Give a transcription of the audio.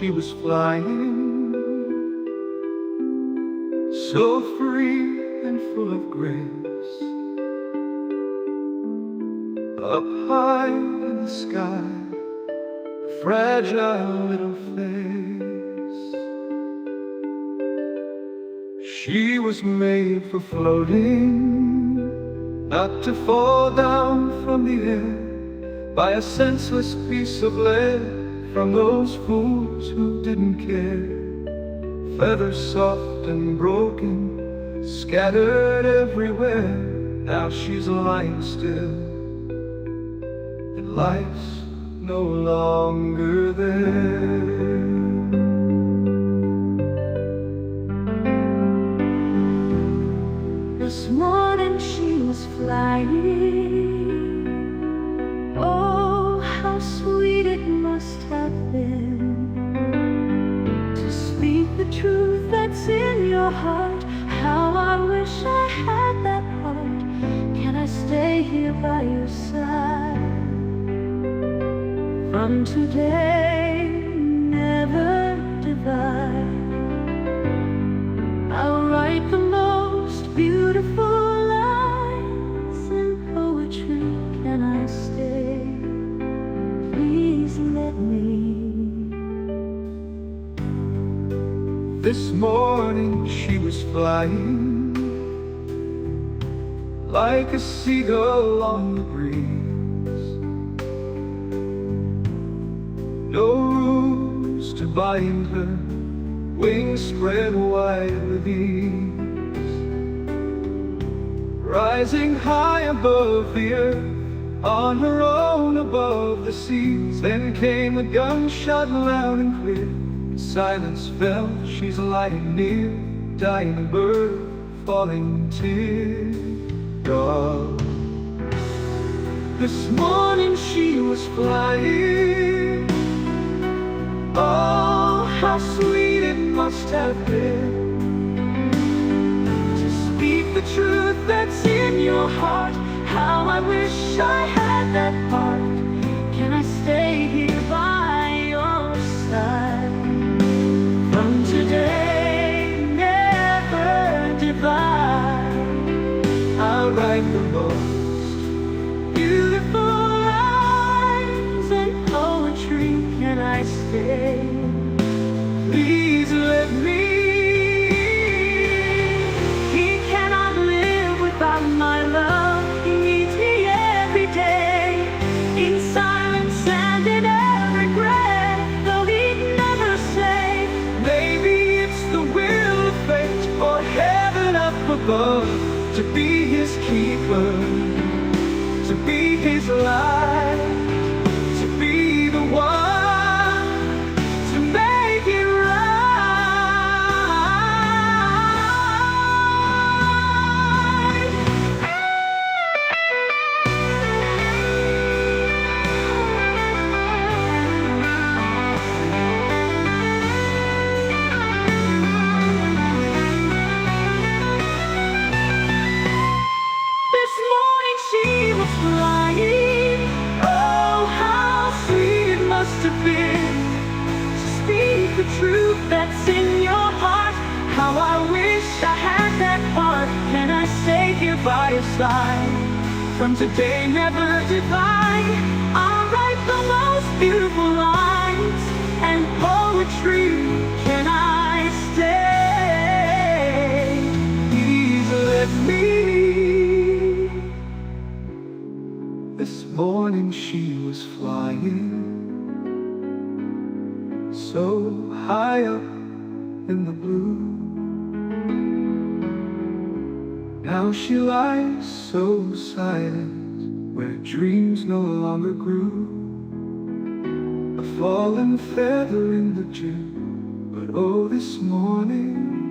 she was flying, so free and full of grace, up high in the sky, a fragile little face. She was made for floating, not to fall down from the air by a senseless piece of lead from those fools who didn't care. Feathers soft and broken, scattered everywhere. Now she's lying still, and life's no longer there. This morning she was flying. Oh, how sweet it must have been to speak the truth that's in your heart. How I wish I had that heart. Can I stay here by your side? From today, never divide. I'll write the most beautiful lines in poetry. Can I stay? Please let me. This morning she was flying like a seagull on the breeze. No rules to bind her, wings spread wide with ease. Rising high above the earth, on her own above the seas. Then came a gunshot loud and clear. Silence fell, she's lying near, dying bird, falling tear. Dog. This morning she was flying. Oh, how sweet it must have been to speak the truth that's in your heart. How I wish I had that heart. Can I stay here by your side? From today, never divide. I'll write the most beautiful lines in poetry. Can I stay? Please let me. He cannot live without my love. He needs me every day, in silence and in every breath. Though he'd never say, maybe it's the will of fate or heaven up above, to be his keeper, to be his light, to be the one to make it right. This morning she was flying. Oh, how sweet it must have been to speak the truth that's in your heart. How I wish I had that heart. Can I stay here by your side? From today, never divide. I'll write the most beautiful lines and poetry. Can I stay? Please let me. This morning she was flying so high up in the blue. Now she lies so silent, where dreams no longer grew. A fallen feather in the dew, but oh, this morning